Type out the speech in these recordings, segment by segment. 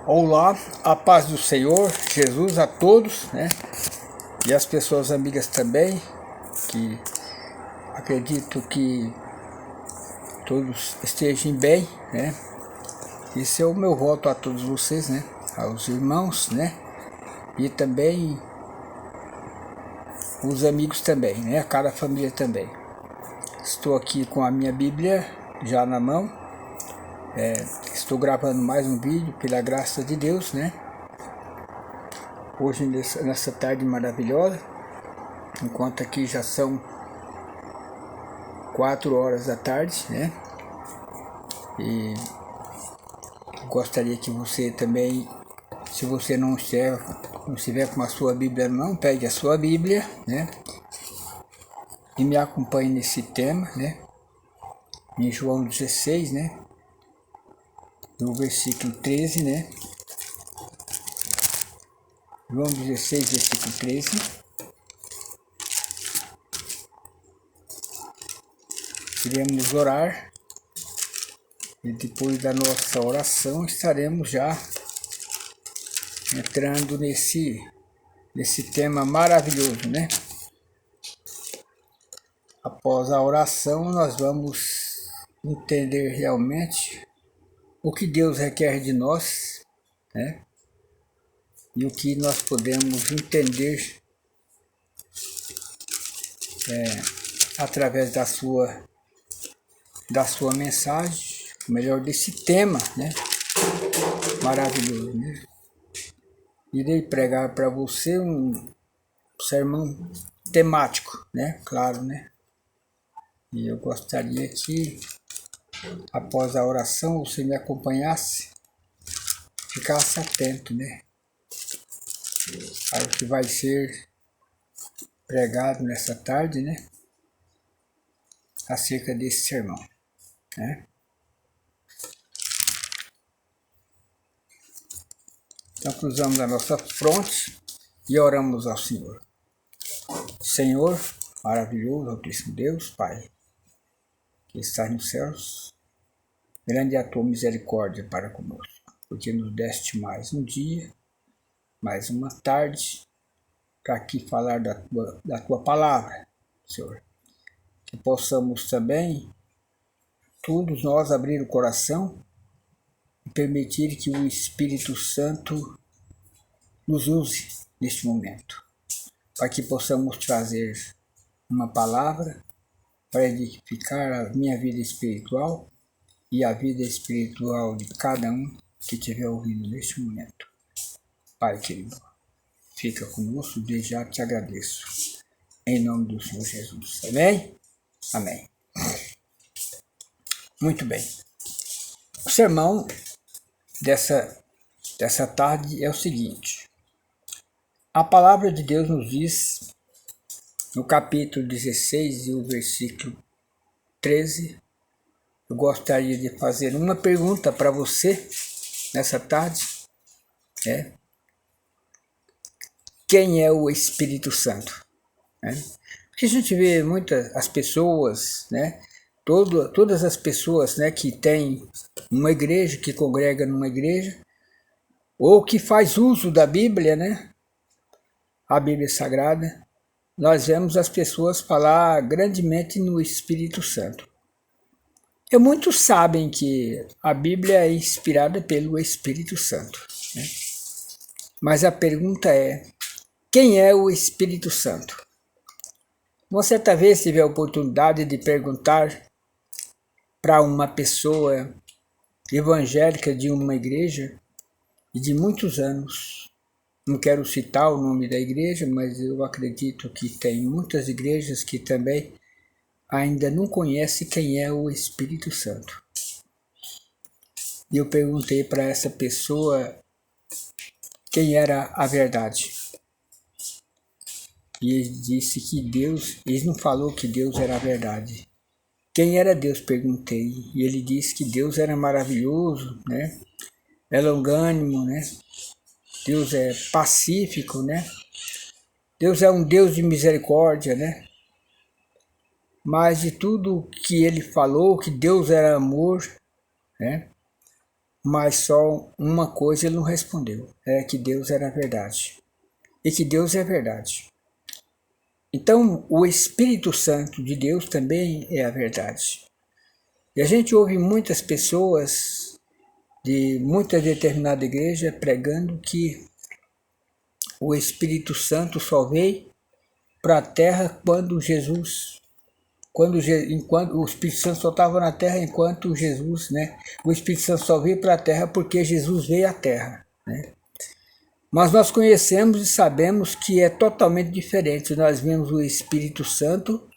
Olá, a paz do Senhor Jesus a todos, né? E as pessoas amigas também, que acredito que todos estejam bem, né? Esse é o meu voto a todos vocês, né? Aos irmãos, né? E também os amigos também, né? A cada família também. Estou aqui com a minha Bíblia já na mão. Estou gravando mais um vídeo pela graça de Deus, né? Hoje nessa tarde maravilhosa, enquanto aqui já são 4 horas da tarde, né? E gostaria que você também, se você não estiver com a sua Bíblia na mão, pegue a sua Bíblia, né? E me acompanhe nesse tema, né? Em João 16, né? No versículo 13, né? João 16, versículo 13. Iremos orar e depois da nossa oração estaremos já entrando nesse tema maravilhoso, né? Após a oração nós vamos entender realmente o que Deus requer de nós, né? E o que nós podemos entender através da sua mensagem, melhor, desse tema, né? Maravilhoso, né? Irei pregar para você um sermão temático, né? Claro, né? E eu gostaria que, após a oração, você me acompanhasse, ficasse atento, né? Ao que vai ser pregado nessa tarde, né? Acerca desse sermão, né? Então cruzamos a nossa fronte e oramos ao Senhor. Senhor, maravilhoso, altíssimo Deus, Pai, que estás nos céus, grande é a tua misericórdia para conosco, porque nos deste mais um dia, mais uma tarde, para aqui falar da tua palavra, Senhor. Que possamos também, todos nós, abrir o coração e permitir que o Espírito Santo nos use neste momento, para que possamos trazer uma palavra para edificar a minha vida espiritual e a vida espiritual de cada um que estiver ouvindo neste momento. Pai querido, fica conosco, desde já te agradeço. Em nome do Senhor Jesus. Amém? Amém. Muito bem. O sermão dessa tarde é o seguinte. A palavra de Deus nos diz, no capítulo 16 e o versículo 13, eu gostaria de fazer uma pergunta para você nessa tarde. Quem é o Espírito Santo? Porque a gente vê as pessoas, né? Todas as pessoas, né, que têm uma igreja, que congrega numa igreja, ou que faz uso da Bíblia, né? A Bíblia Sagrada, nós vemos as pessoas falar grandemente no Espírito Santo. E muitos sabem que a Bíblia é inspirada pelo Espírito Santo, né? Mas a pergunta é, quem é o Espírito Santo? Você talvez tiver a oportunidade de perguntar para uma pessoa evangélica de uma igreja e de muitos anos. Não quero citar o nome da igreja, mas eu acredito que tem muitas igrejas que também ainda não conhecem quem é o Espírito Santo. E eu perguntei para essa pessoa quem era a verdade. E ele disse que Deus, ele não falou que Deus era a verdade. Quem era Deus? Perguntei. E ele disse que Deus era maravilhoso, né? É longânimo, né? Deus é pacífico, né? Deus é um Deus de misericórdia, né? Mas de tudo que ele falou, que Deus era amor, né? mas só uma coisa ele não respondeu, é que Deus era a verdade, e que Deus é a verdade. Então, o Espírito Santo de Deus também é a verdade. E a gente ouve muitas pessoas de muita determinada igreja pregando que o Espírito Santo só veio para a terra enquanto o Espírito Santo só estava na terra enquanto Jesus, né? O Espírito Santo só veio para a terra porque Jesus veio à terra, né? Mas nós conhecemos e sabemos que é totalmente diferente. Nós vemos o Espírito Santo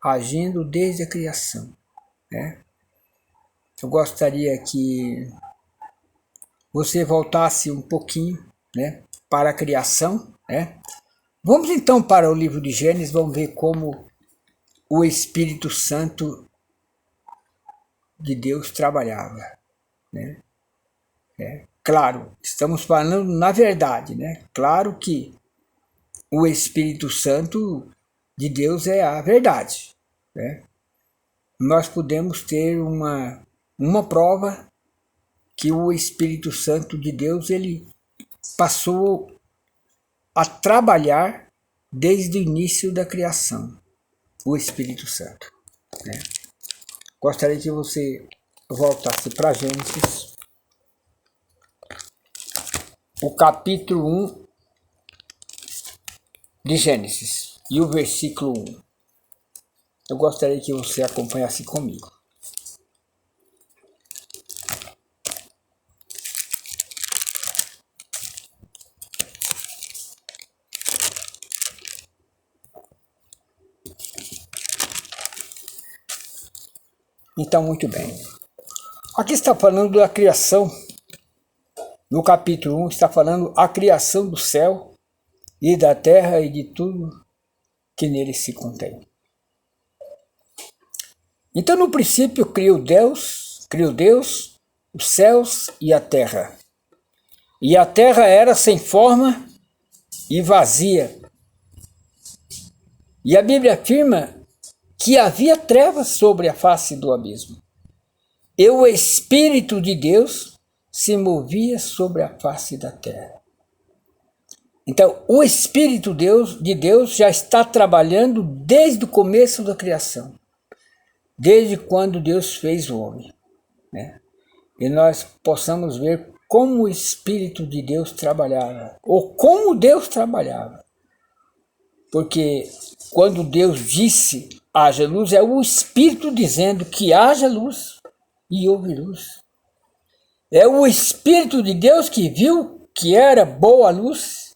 agindo desde a criação, né? Eu gostaria que você voltasse um pouquinho, né, para a criação, né? Vamos então para o livro de Gênesis, vamos ver como o Espírito Santo de Deus trabalhava, né? Claro, estamos falando na verdade, né? Claro que o Espírito Santo de Deus é a verdade, né? Nós podemos ter uma prova que o Espírito Santo de Deus ele passou a trabalhar desde o início da criação, o Espírito Santo, né? Gostaria que você voltasse para Gênesis, o capítulo 1 de Gênesis e o versículo 1. Eu gostaria que você acompanhasse comigo. Então, muito bem. Aqui está falando da criação. No capítulo 1 está falando a criação do céu e da terra e de tudo que nele se contém. Então, no princípio, criou Deus os céus e a terra. E a terra era sem forma e vazia. E a Bíblia afirma que havia trevas sobre a face do abismo. E o Espírito de Deus se movia sobre a face da terra. Então, o Espírito de Deus já está trabalhando desde o começo da criação. Desde quando Deus fez o homem, né? E nós possamos ver como o Espírito de Deus trabalhava, ou como Deus trabalhava. Porque quando Deus disse haja luz, é o Espírito dizendo que haja luz e houve luz. É o Espírito de Deus que viu que era boa a luz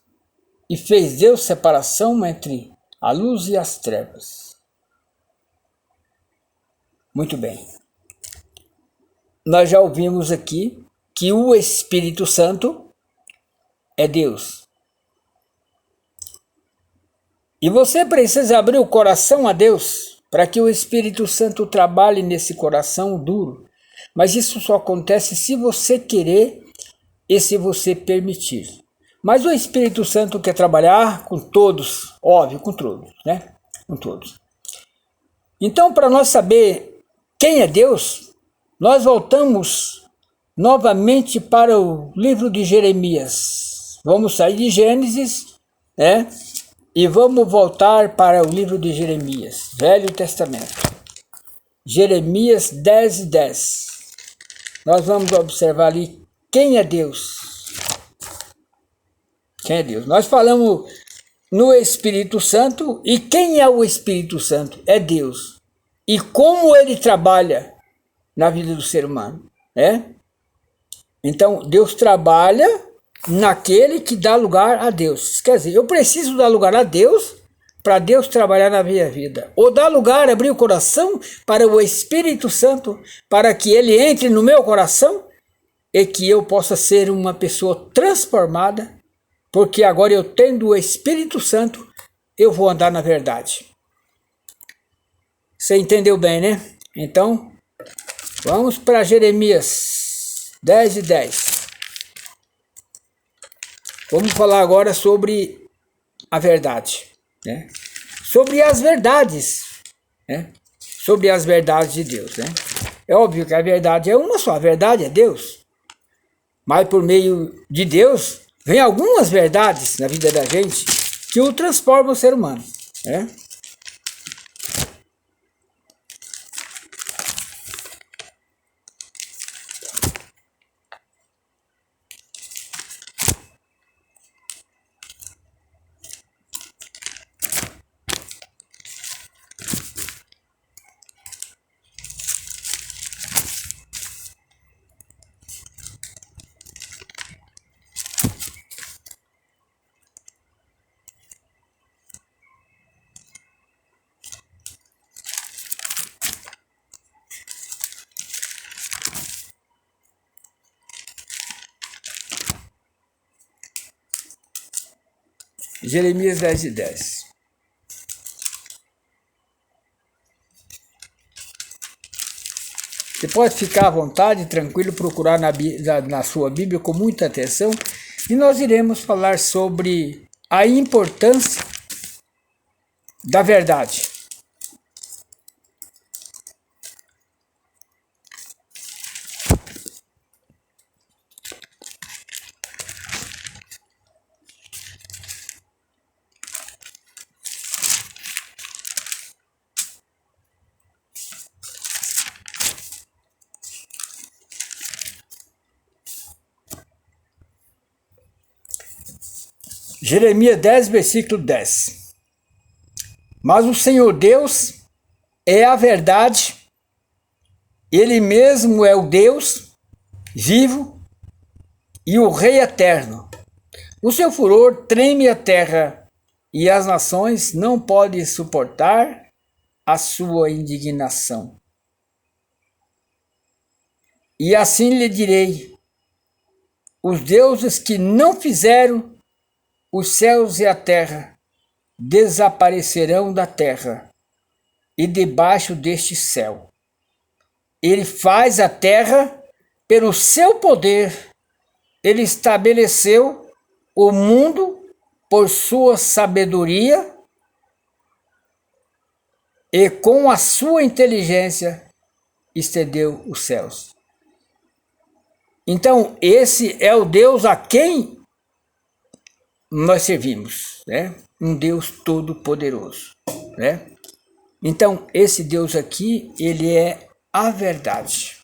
e fez Deus separação entre a luz e as trevas. Muito bem. Nós já ouvimos aqui que o Espírito Santo é Deus. E você precisa abrir o coração a Deus para que o Espírito Santo trabalhe nesse coração duro. Mas isso só acontece se você querer e se você permitir. Mas o Espírito Santo quer trabalhar com todos, óbvio, com todos, né? Com todos. Então, para nós saber quem é Deus, nós voltamos novamente para o livro de Jeremias. Vamos sair de Gênesis, né? E vamos voltar para o livro de Jeremias, Velho Testamento. Jeremias 10:10. Nós vamos observar ali quem é Deus. Quem é Deus? Nós falamos no Espírito Santo, e quem é o Espírito Santo? É Deus. E como ele trabalha na vida do ser humano, né? Então, Deus trabalha naquele que dá lugar a Deus. Quer dizer, eu preciso dar lugar a Deus para Deus trabalhar na minha vida. Ou dar lugar, abrir o coração para o Espírito Santo, para que ele entre no meu coração e que eu possa ser uma pessoa transformada, porque agora eu tendo o Espírito Santo, eu vou andar na verdade. Você entendeu bem, né? Então, vamos para Jeremias 10:10. Vamos falar agora sobre a verdade, né? Sobre as verdades, né? Sobre as verdades de Deus, né? É óbvio que a verdade é uma só, a verdade é Deus. Mas por meio de Deus, vem algumas verdades na vida da gente que o transformam o ser humano, né? Jeremias 10:10. Você pode ficar à vontade, tranquilo, procurar na sua Bíblia com muita atenção, e nós iremos falar sobre a importância da verdade. Jeremias 10, versículo 10. Mas o Senhor Deus é a verdade, Ele mesmo é o Deus vivo e o Rei eterno. O seu furor treme a terra e as nações não podem suportar a sua indignação. E assim lhe direi: os deuses que não fizeram os céus e a terra desaparecerão da terra e debaixo deste céu. Ele faz a terra pelo seu poder, ele estabeleceu o mundo por sua sabedoria e com a sua inteligência estendeu os céus. Então, esse é o Deus a quem nós servimos, né? Um Deus todo-poderoso, né? Então, esse Deus aqui, ele é a verdade,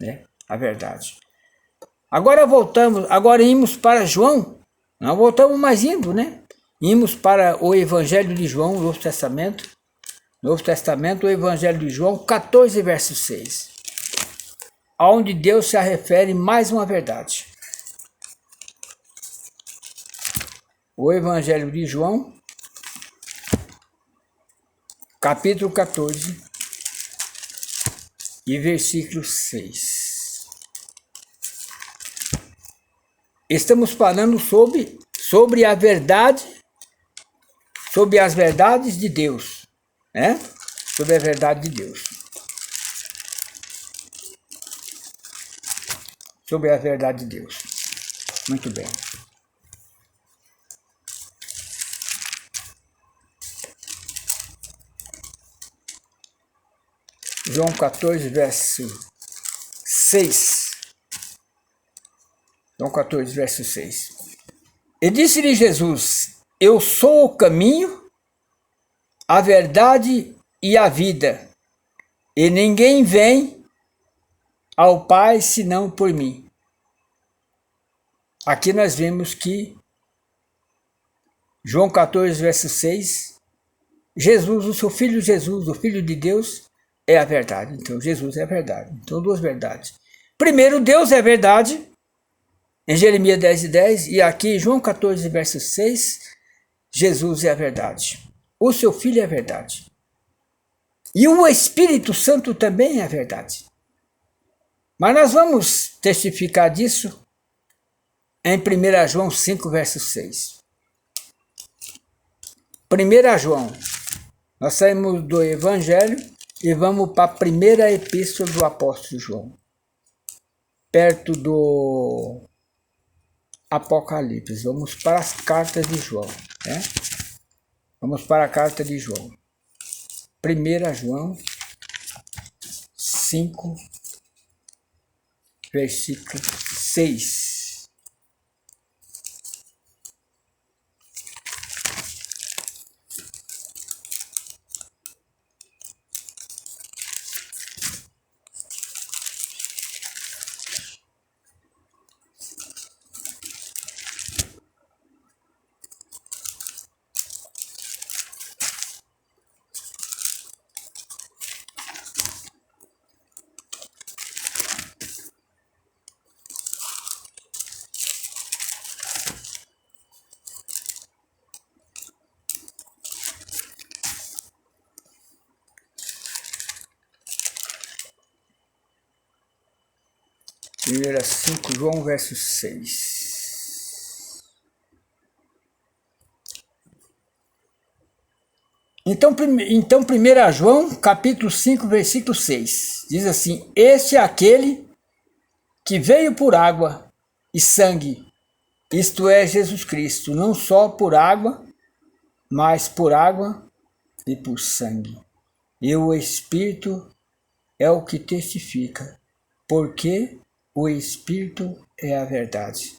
né? A verdade. Agora imos para João. Não voltamos mais indo, né? Imos para o Evangelho de João, Novo Testamento, o Evangelho de João, 14, verso 6. Onde Deus se refere mais uma verdade. O Evangelho de João, capítulo 14, e versículo 6. Estamos falando sobre a verdade, sobre as verdades de Deus, né? Sobre a verdade de Deus. Sobre a verdade de Deus. Muito bem. João 14, verso 6. João 14, verso 6. E disse-lhe Jesus: eu sou o caminho, a verdade e a vida, e ninguém vem ao Pai senão por mim. Aqui nós vemos que João 14, verso 6, Jesus, o seu filho Jesus, o Filho de Deus, é a verdade. Então Jesus é a verdade. Então duas verdades. Primeiro, Deus é a verdade, em Jeremias 10:10, e aqui em João 14, verso 6, Jesus é a verdade. O seu Filho é a verdade. E o Espírito Santo também é a verdade. Mas nós vamos testificar disso em 1 João 5, verso 6. 1 João, nós saímos do Evangelho e vamos para a primeira epístola do apóstolo João, perto do Apocalipse. Vamos para as cartas de João, né? Vamos para a carta de João. 1 João 5, versículo 6. 6. Primeira 5 João, verso 6. Então 1 João, capítulo 5, versículo 6. Diz assim: Este é aquele que veio por água e sangue, isto é, Jesus Cristo, não só por água, mas por água e por sangue. E o Espírito é o que testifica, porque o Espírito é a verdade.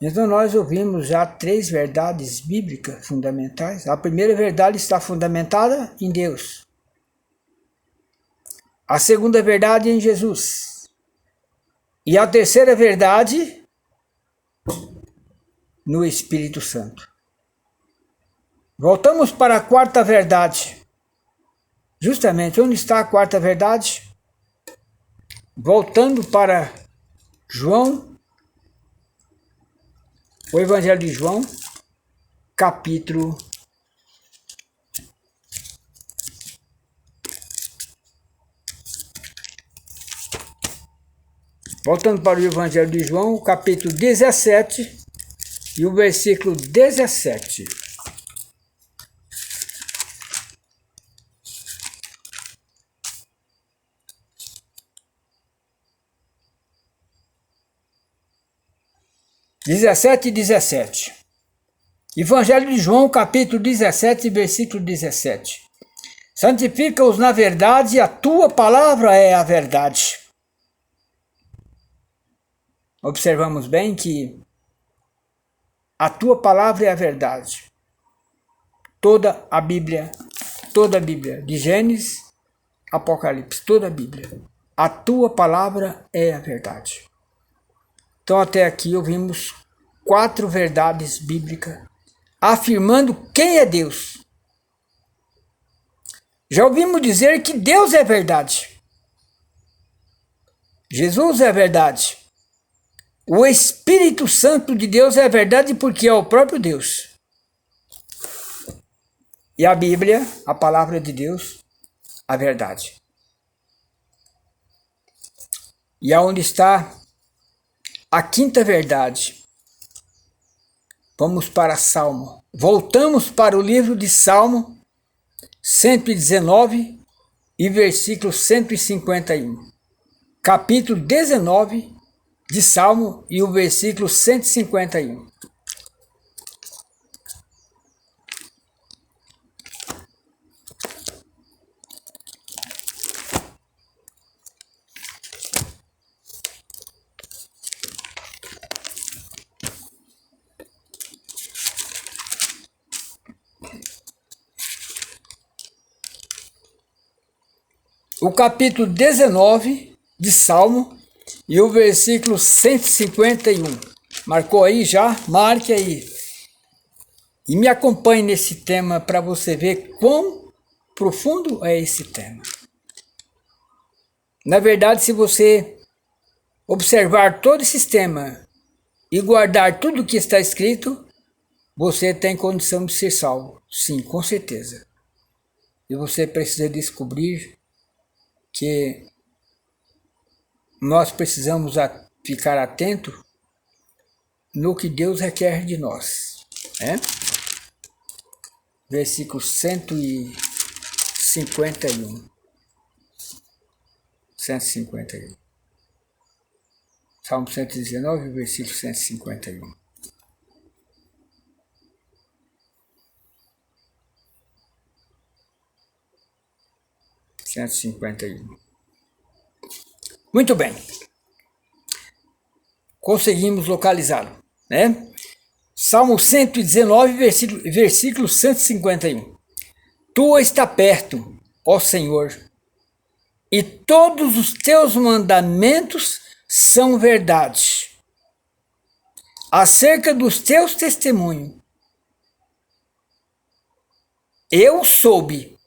Então nós ouvimos já 3 verdades bíblicas fundamentais. A primeira verdade está fundamentada em Deus. A segunda verdade em Jesus. E a terceira verdade no Espírito Santo. Voltamos para a quarta verdade. Justamente, onde está a quarta verdade? Voltando para João, o Evangelho de João, capítulo 17 e o versículo 17. Evangelho de João, capítulo 17, versículo 17. Santifica-os na verdade, a tua palavra é a verdade. Observamos bem que a tua palavra é a verdade. Toda a Bíblia, de Gênesis, Apocalipse, toda a Bíblia. A tua palavra é a verdade. Então até aqui ouvimos 4 verdades bíblicas afirmando quem é Deus. Já ouvimos dizer que Deus é verdade. Jesus é verdade. O Espírito Santo de Deus é verdade porque é o próprio Deus. E a Bíblia, a palavra de Deus, a verdade. E aonde está a quinta verdade? Vamos para Salmo. Voltamos para o livro de Salmo 119 e versículo 151. Capítulo 19 de Salmo e o versículo 151. O capítulo 19 de Salmo e o versículo 151. Marcou aí já? Marque aí. E me acompanhe nesse tema para você ver quão profundo é esse tema. Na verdade, se você observar todo esse tema e guardar tudo o que está escrito, você tem condição de ser salvo. Sim, com certeza. E você precisa descobrir que nós precisamos ficar atento no que Deus requer de nós. Versículo 151. 151. Salmo 119, versículo 151. Muito bem. conseguimos localizá-lo, né? Salmo 119, versículo 151. Tu está perto, ó Senhor, e todos os teus mandamentos são verdade. Acerca dos teus testemunhos, eu soube,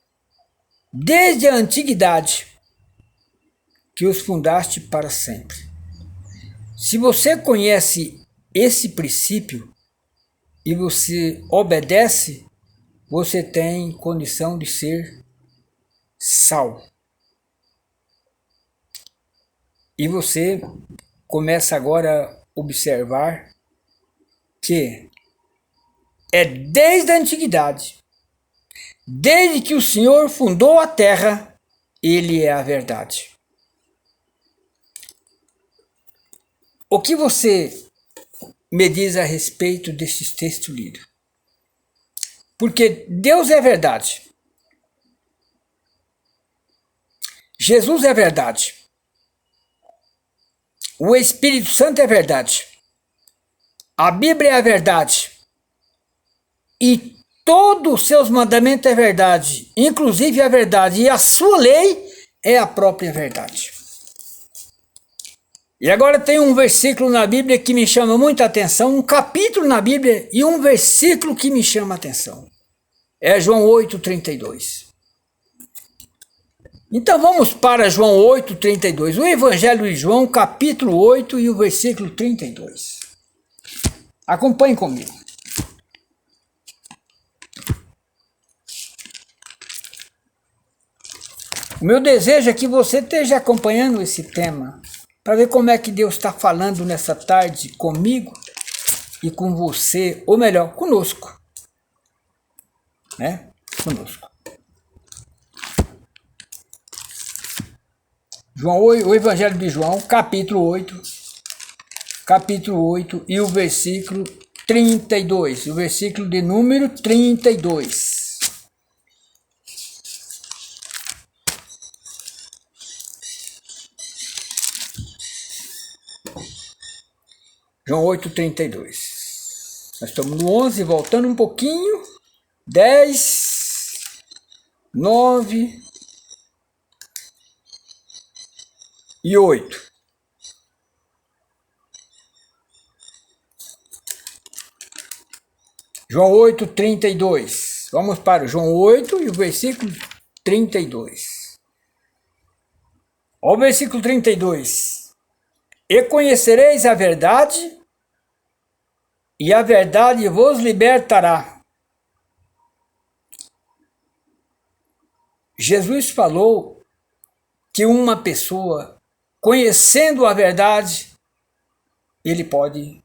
desde a antiguidade, que os fundaste para sempre. Se você conhece esse princípio e você obedece, você tem condição de ser salvo. E você começa agora a observar que é desde a antiguidade, desde que o Senhor fundou a terra, Ele é a verdade. O que você me diz a respeito desses textos lidos? Porque Deus é verdade. Jesus é verdade. O Espírito Santo é verdade. A Bíblia é a verdade. E todos os seus mandamentos é verdade. Inclusive a verdade. E a sua lei é a própria verdade. E agora tem um versículo na Bíblia que me chama muita atenção. Um capítulo na Bíblia e um versículo que me chama a atenção. É João 8,32. Então vamos para João 8,32. O Evangelho de João, capítulo 8 e o versículo 32. Acompanhe comigo. O meu desejo é que você esteja acompanhando esse tema, para ver como é que Deus está falando nessa tarde comigo e com você, ou melhor, conosco. Né? Conosco. O Evangelho de João, capítulo 8 e o versículo 32, o versículo de número 32. João 8,32. Nós estamos no 11, voltando um pouquinho. 10, 9 e 8. João 8,32. Vamos para João 8 e o versículo 32. Olha o versículo 32. E conhecereis a verdade, e a verdade vos libertará. Jesus falou que uma pessoa, conhecendo a verdade, ele pode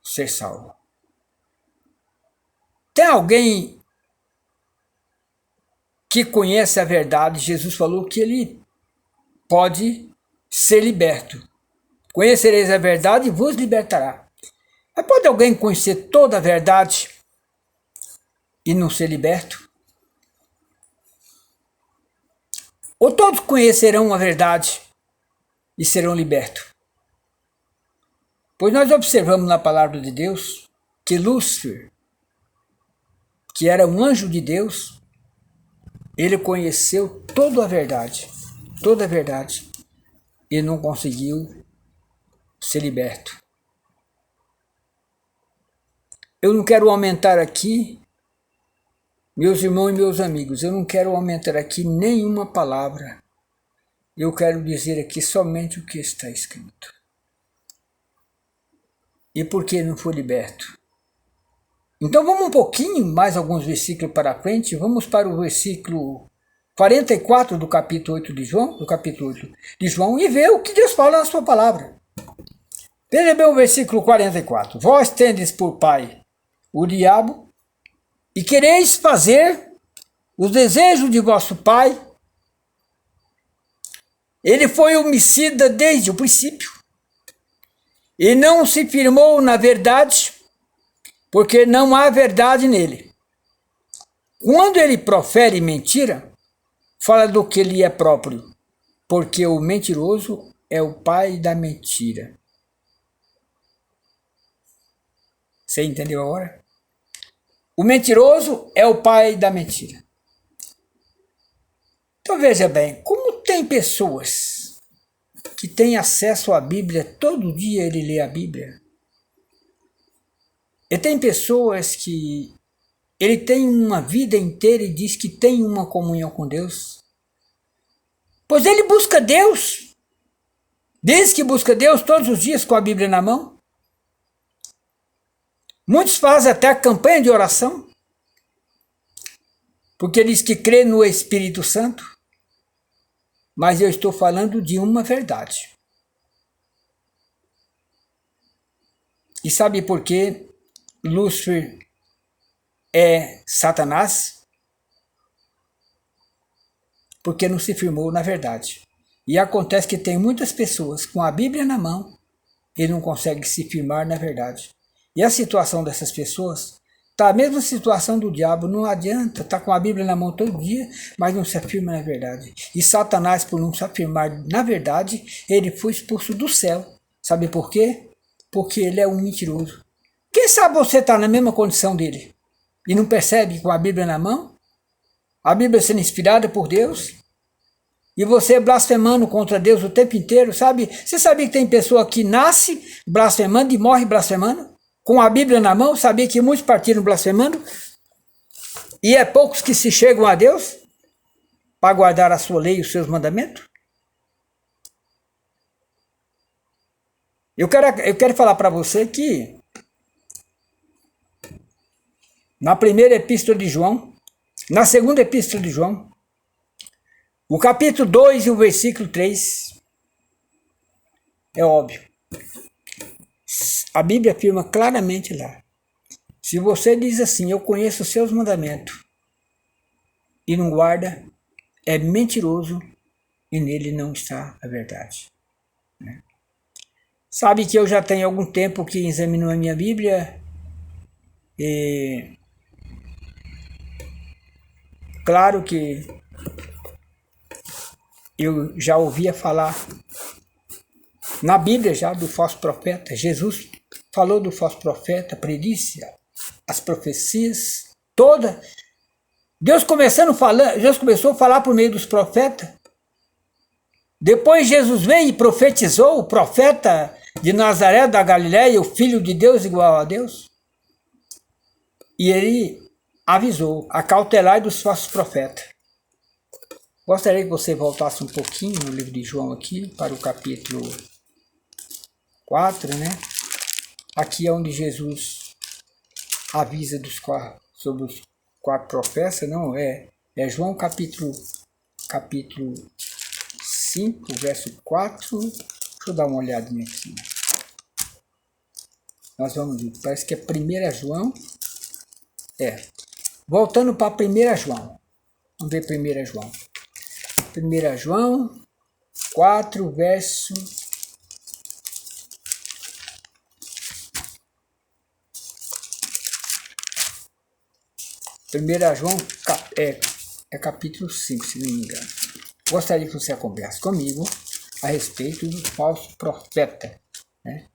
ser salvo. Tem alguém que conhece a verdade? Jesus falou que ele pode ser liberto. Conhecereis a verdade e vos libertará. Mas pode alguém conhecer toda a verdade e não ser liberto? Ou todos conhecerão a verdade e serão libertos? Pois nós observamos na palavra de Deus que Lúcifer, que era um anjo de Deus, ele conheceu toda a verdade, e não conseguiu ser liberto. Eu não quero aumentar aqui, meus irmãos e meus amigos, eu não quero aumentar aqui nenhuma palavra. Eu quero dizer aqui somente o que está escrito. E por que não foi liberto? Então vamos um pouquinho, mais alguns versículos para frente, vamos para o versículo 44 do capítulo 8 de João, e ver o que Deus fala na sua palavra. Veja bem o versículo 44. Vós tendes por pai o diabo, e quereis fazer os desejos de vosso pai. Ele foi homicida desde o princípio, e não se firmou na verdade, porque não há verdade nele. Quando ele profere mentira, fala do que lhe é próprio, porque o mentiroso é o pai da mentira. Você entendeu agora? O mentiroso é o pai da mentira. Então veja bem, como tem pessoas que têm acesso à Bíblia, todo dia ele lê a Bíblia. E tem pessoas que ele tem uma vida inteira e diz que tem uma comunhão com Deus. Pois ele busca Deus. Diz que busca Deus todos os dias com a Bíblia na mão. Muitos fazem até campanha de oração. Porque diz que crê no Espírito Santo. Mas eu estou falando de uma verdade. E sabe por que Lúcifer é Satanás? Porque não se firmou na verdade. E acontece que tem muitas pessoas com a Bíblia na mão e não conseguem se firmar na verdade. E a situação dessas pessoas está a mesma situação do diabo. Não adianta, está com a Bíblia na mão todo dia, mas não se afirma na verdade. E Satanás, por não se afirmar na verdade, ele foi expulso do céu. Sabe por quê? Porque ele é um mentiroso. Quem sabe você está na mesma condição dele e não percebe com a Bíblia na mão? A Bíblia sendo inspirada por Deus? E você blasfemando contra Deus o tempo inteiro, sabe? Você sabia que tem pessoa que nasce blasfemando e morre blasfemando? Com a Bíblia na mão, sabia que muitos partiram blasfemando? E é poucos que se chegam a Deus para guardar a sua lei e os seus mandamentos? Eu quero falar para você que na primeira epístola de João, na segunda epístola de João, o capítulo 2 e o versículo 3, é óbvio. A Bíblia afirma claramente lá. Se você diz assim, eu conheço os seus mandamentos, e não guarda, é mentiroso e nele não está a verdade. Sabe que eu já tenho algum tempo que examino a minha Bíblia e claro que eu já ouvia falar na Bíblia já do falso profeta. Jesus falou do falso profeta, predisse as profecias toda. Deus começou a falar por meio dos profetas. Depois Jesus veio e profetizou, o profeta de Nazaré da Galileia, o Filho de Deus igual a Deus. E ele avisou, acautelai dos falsos profetas. Gostaria que você voltasse um pouquinho no livro de João aqui, para o capítulo 4, né? Aqui é onde Jesus avisa sobre os 4 profetas, não, é João capítulo 5, verso 4, deixa eu dar uma olhadinha aqui. Nós vamos ver, parece que é 1 João, voltando para 1 João, vamos ver 1 João. 1 João 4, verso 1 João é capítulo 5, se não me engano. Gostaria que você conversasse comigo a respeito dos falsos profetas, né?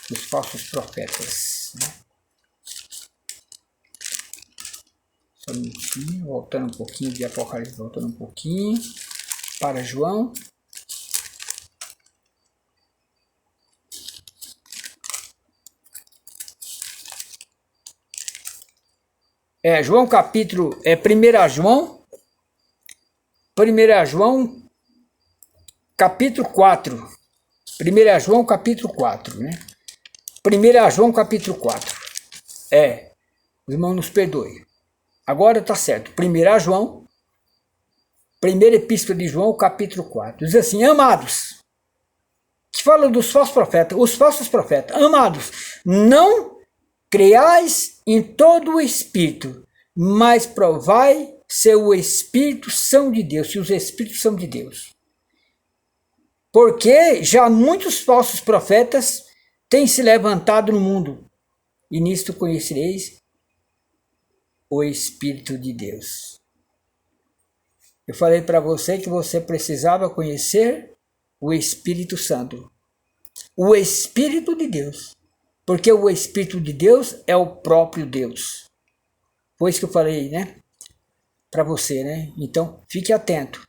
Dos falsos profetas, né? Só um minutinho, voltando um pouquinho de Apocalipse, voltando um pouquinho para João. João capítulo, 1 João capítulo 4. 1 João capítulo 4, né? 1 João capítulo 4. O irmão nos perdoe. Agora tá certo. 1 João, primeira epístola de João, capítulo 4. Diz assim, amados, que fala dos falsos profetas, os falsos profetas, amados, não creais em todo o Espírito, mas provai se o Espírito são de Deus, se os Espíritos são de Deus. Porque já muitos falsos profetas têm se levantado no mundo, e nisto conhecereis o Espírito de Deus. Eu falei para você que você precisava conhecer o Espírito Santo, o Espírito de Deus. Porque o Espírito de Deus é o próprio Deus. Foi isso que eu falei, né? Para você, né? Então, fique atento.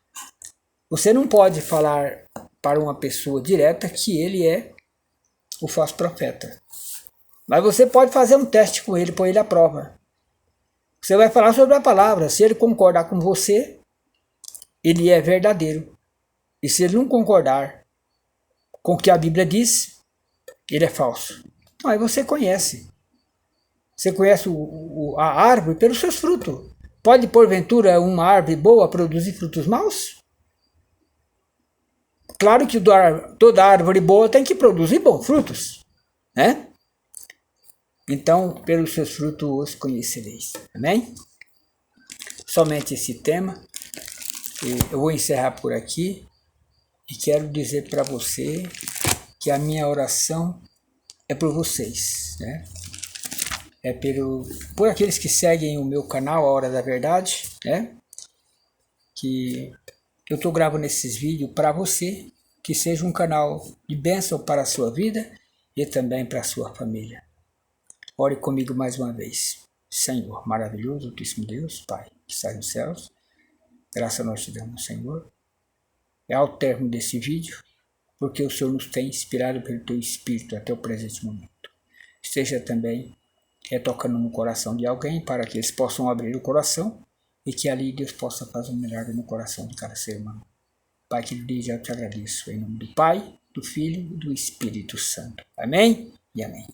Você não pode falar para uma pessoa direta que ele é o falso profeta. Mas você pode fazer um teste com ele, pôr ele à prova. Você vai falar sobre a palavra. Se ele concordar com você, ele é verdadeiro. E se ele não concordar com o que a Bíblia diz, ele é falso. Então, aí você conhece. Você conhece a árvore pelos seus frutos. Pode, porventura, uma árvore boa produzir frutos maus? Claro que toda árvore boa tem que produzir bons frutos, né? Então, pelos seus frutos os conhecereis. Amém? Somente esse tema. Eu vou encerrar por aqui e quero dizer para você que a minha oração é por vocês, né? É por aqueles que seguem o meu canal, A Hora da Verdade, né? Que eu estou gravando esses vídeos para você, que seja um canal de bênção para a sua vida e também para a sua família. Ore comigo mais uma vez. Senhor, maravilhoso, altíssimo Deus, Pai, que está nos céus, graças a nós te damos, Senhor. É ao término desse vídeo, porque o Senhor nos tem inspirado pelo teu Espírito até o presente momento. Esteja também tocando no coração de alguém, para que eles possam abrir o coração e que ali Deus possa fazer um milagre no coração de cada ser humano. Pai querido, já te agradeço, em nome do Pai, do Filho e do Espírito Santo. Amém e amém.